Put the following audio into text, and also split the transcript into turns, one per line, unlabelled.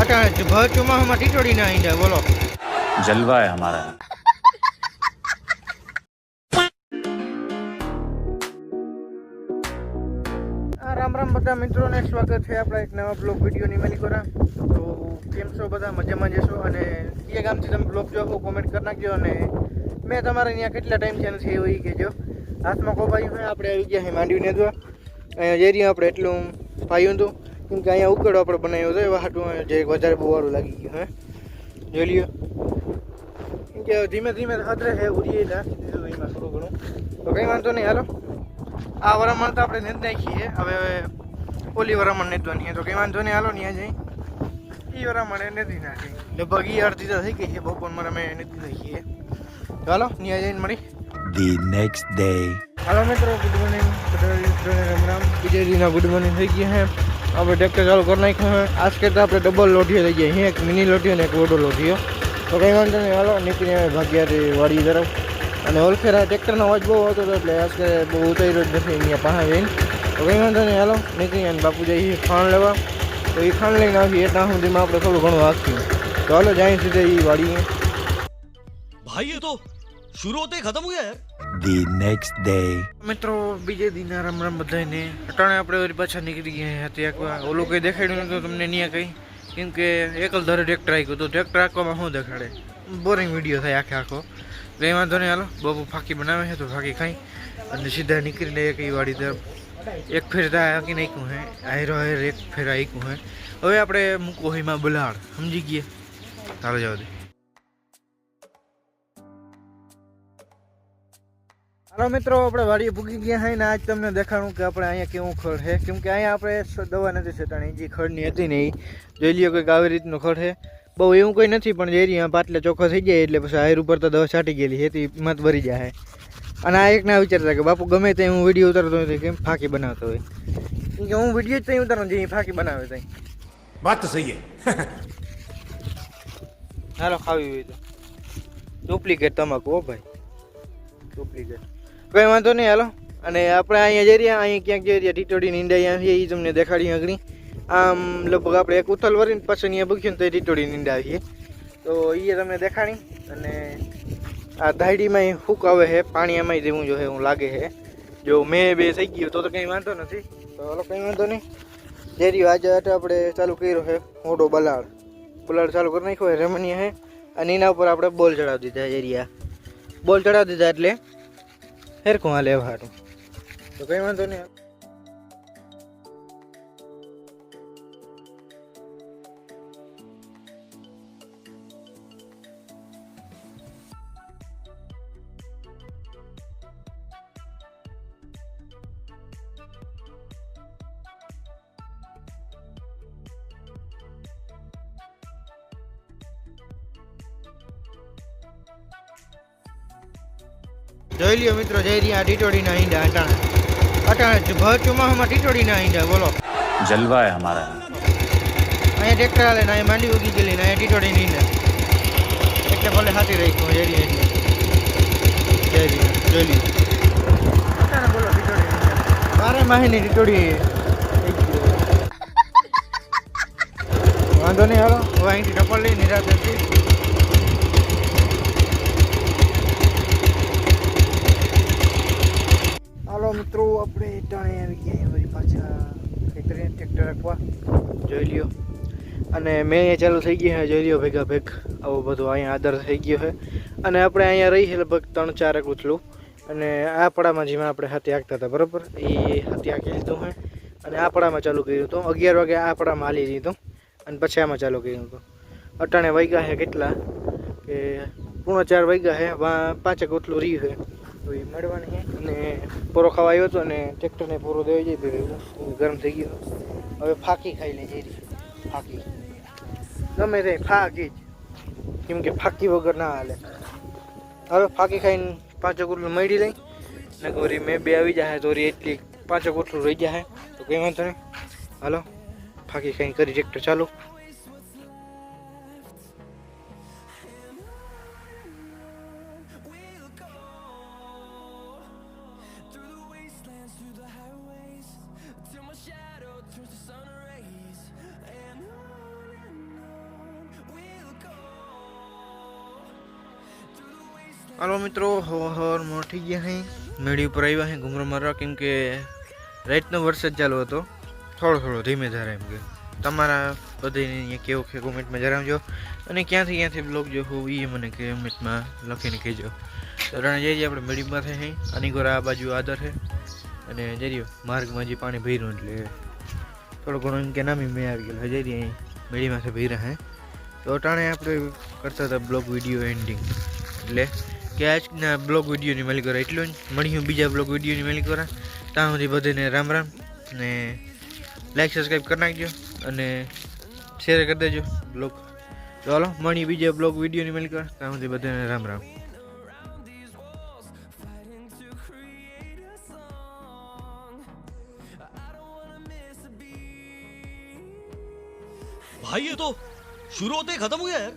अटा भर चुमा टीटोड़ी ना आई बोलो
जलवा है हमारा।
राम राम बता मित्रों ने स्वागत है अपना एक नवा ब्लॉग वीडियो ની મલિકોરા તો કેમ છો બધા મજામાં જશો અને કયા ગામથી તમે બ્લોગ જોવો કોમેન્ટ કરી નાખજો અને મેં તમારે ત્યાં કેટલા ટાઈમ છે નથી એવું કહેજો હાથમાં કોપાયું હોય આપણે આવી ગયા છે માંડવીને દવા અહીંયા જેરી આપણે એટલું પાયું હતું કેમ કે અહીંયા ઉકેડો આપણે બનાવ્યો હતો એવા હાટું જે વધારે બહુ વાળું લાગી ગયું હે જોઈ લ્યો કેમ કે ધીમે ધીમે હદરે છે ઉડીએ ના એમાં થોડું ઘણું તો કંઈ વાંધો નહીં હાલો આ વરામણ તો આપણે નથી નાખીએ હવે ઓલી વરામણ નથી તો કંઈ વાંધો નહીં હાલો ત્યાં જઈ એ વરામણ નથી નાખી લગભગ એ અડધી તો થઈ ગઈ છે બપોર મારે મેં નથી નાખીએ ચાલો ત્યાં જઈને મળી
The next day.
હાલો મિત્રો ગુડ મોર્નિંગ રામ રામ બીજા દિનના ગુડ મોર્નિંગ થઈ ગયા હે આપણે ટ્રેક્ટર ચાલુ કરી નાખ્યું હે આજ કરતાં આપણે ડબલ લોટીઓ થઈ ગયા એક મિની લોટીઓ ને એક વડો લોટીઓ તો કંઈ વાંધો નહીં હાલો નીકળીને ભાગ્યા વાડી તરફ અને ઓલફેરા ટ્રેક્ટરનો અવાજ બહુ આવતો હતો એટલે આજ બહુ ઉતાર્યો જ નથી અહીંયા પાસે જઈને તો કંઈ વાંધો નહીં હાલો નીકળી અને બાપુ જઈએ ખાણ લેવા તો એ ખાણ લઈને આવીએ એટલા સુધીમાં આપણે થોડું ઘણું વાંચ્યું તો હાલો જાય સીધે એ વાડીએ
भाई ये तो शुरू होते ही खत्म हो गया यार।
The next day.
મિત્રો બીજે દિના રામ રામ બધાને અટાણે આપણે વળી પાછા નીકળી ગયા હતા એકવાર ઓલું કંઈ દેખાડ્યું નતું તમને ત્યાં કંઈ કેમ કે એકલ ધારે ટ્રેક્ટર આવી ગયું તો ટ્રેક્ટર આખવામાં શું દેખાડે બોરિંગ વિડીયો થાય આખો કંઈ વાંધો નહીં હાલો બાપુ ફાંકી બનાવે છે તો ફાંકી ખાઈ અને સીધા નીકળીને એક વાડી તરફ એક ફેર હાકી નાખ્યું હે આયરો આયર એક ફેર આક્યું હે હવે આપણે મૂકવો એમાં બલાડ સમજી ગયા ચાલો જાવ દે હાલો મિત્રો આપણે વાડીએ પૂગી ગયા હોય ને આજ તમને દેખાડું કે આપણે અહીંયા કેવું ખડ છે કેમ કે અહીંયા આપણે દવા નથી છટાણી જે ખડની હતી ને એ જોઈ લ્યો કંઈક આવી રીતનું ખડ છે બહુ એવું કંઈ નથી પણ જે રહ્યા પાટલા ચોખ્ખો થઈ જાય એટલે પછી આયર ઉપર તો દવા છાંટી ગયેલી છે તે મત ભરી જાય અને આ એક ના વિચારતા કે બાપુ ગમે તે હું વિડીયો ઉતારતો હોય કેમ ફાંકી બનાવતો હોય કેમ કે હું વિડીયો જ ત્યાં ઉતારું જે ફાંકી બનાવે ત્યાં
बात तो सही है।
હાલો ખાવી હોય તો ડુપ્લિકેટ તમાકુ હો ભાઈ ડુપ્લિકેટ કંઈ વાંધો નહીં હાલો અને આપણે અહીંયા જઈ રહ્યા અહીંયા ક્યાંક જઈ રહ્યા ટીટોડી નીંડા છે એ તમને દેખાડી આગળ આમ લગભગ આપણે એક ઉથલ વરીને પાછળ અહીંયા બગ્યું ને તો ટીટોડી નીંડા આવીએ તો એ તમને દેખાડી અને આ ધાડીમાં ફૂક આવે છે પાણી એમાંય દેવું જોઈએ એવું લાગે છે જો મેં બે થઈ ગયું તો કંઈ વાંધો નથી તો હાલો કંઈ વાંધો નહીં જઈ રહ્યો આજે આપણે ચાલુ કર્યો છે મોટો બલાડ ચાલુ કરી નાખ્યો હોય રેમણીય છે અને એના ઉપર આપણે બોલ ચડાવી દીધા એરિયા બોલ ચડાવી દીધા એટલે હેરખું હાલે હાટું તો કંઈ વાંધો નહીં જોઈ લ્યો મિત્રો જઈ રહ્યા ટીટોડીના ઈંડા અટાણે ભર ચોમાસામાં ટીટોડીના ઈંડા બોલો
जलवा है हमारा।
અહીંયા ટ્રેક્ટર હાલે ને અહીંયા માંડી ઉગી ગયેલી ને અહીંયા ટીટોડીની ઈંડા એટલે ભલે હાથી રાખ્યું જઈ રહ્યા જોઈ લ્યો અટાણે બોલો ટીટોડી બારે માહીની ટીટોડી વાંધો નહીં હાલો હવે અહીંથી ટપલ લઈ નિરાશ હતી હાલો મિત્રો આપણે ટાણે આવી ગયા વળી પાછા ટ્રેક્ટર રાખવા જોઈ લ્યો અને મેં અહીંયા ચાલુ થઈ ગઈ છે જોઈ લ્યો ભેગા ભેગ આવું બધું અહીંયા આદર થઈ ગયો છે અને આપણે અહીંયા રહી છે લગભગ 3-4 ઉથલું અને આ પડામાં જેમાં આપણે હાથી હાંકતા હતા બરાબર એ હાથી હાંકી લીધું છે અને આ પડામાં ચાલુ કર્યું હતું 11 વાગે આ પડામાં હાલી દીધું અને પછી આમાં ચાલુ કર્યું હતું અટાણે વાગ્યા છે કેટલા કે 3:45 વાગ્યા છે 5 ઉથલું રહ્યું છે તો એ મળવાની છે અને પૂરો ખાવા આવ્યો હતો અને ટ્રેક્ટરને પૂરો દેવાઈ જાય ગરમ થઈ ગયો હવે ફાંકી ખાઈ લે જઈ ફાંકી ગમે તે ફાંકી જ કેમ કે ફાંકી વગર ના હાલે હવે ફાંકી ખાઈને 5 ઉથલું મળી લઈ ને ગોરી મેં બે આવી જાય તો એટલી 5 ઉથલું રહી જાય તો કંઈ વાંધો નહીં હાલો ફાંકી ખાઈને કરી ટ્રેક્ટર ચાલુ હાલો મિત્રો, હવાર મોટી ગયા હે, મેળી ઉપર આવ્યા હે ઘૂમરો મારવા, કેમ કે રાતનો વરસાદ ચાલુ હતો, થોડો થોડો ધીમે ધારે. એમ કે તમારા બધાને અહીંયા કેવું છે કોમેન્ટમાં જણાવજો, અને ક્યાંથી બ્લોગ જોવો એ મને કોમેન્ટમાં લખીને કહેજો. તો રાણા જઈએ આપણે મેળીમાં થાય હે, આની ગોરા આ બાજુ આદર છે, અને જઈએ માર્ગમાં જે પાણી ભર્યું એટલે થોડો ઘણો એમ કે નામી મેં આવી ગયેલો જઈએ અહીં મેળીમાંથી ભર્યા હે. તો અટાણે આપણે કરતા હતા બ્લોગ વિડીયો એન્ડિંગ, એટલે કે આજના બ્લોગ વિડીયોની માલિક કરા એટલું જ. મળ્યું બીજા બ્લોગ વિડીયોની માલિક કરા. ત્યાં સુધી બધાને રામ રામ, ને લાઈક સબસ્ક્રાઈબ કરી નાખજો અને શેર કરી દેજો બ્લોગ. તો હાલો મળીએ બીજા બ્લોગ વિડીયોની માલિક કરા. ત્યાં સુધી બધાને રામ રામ.
भाई ये तो शुरू होते ही खत्म हो गया यार.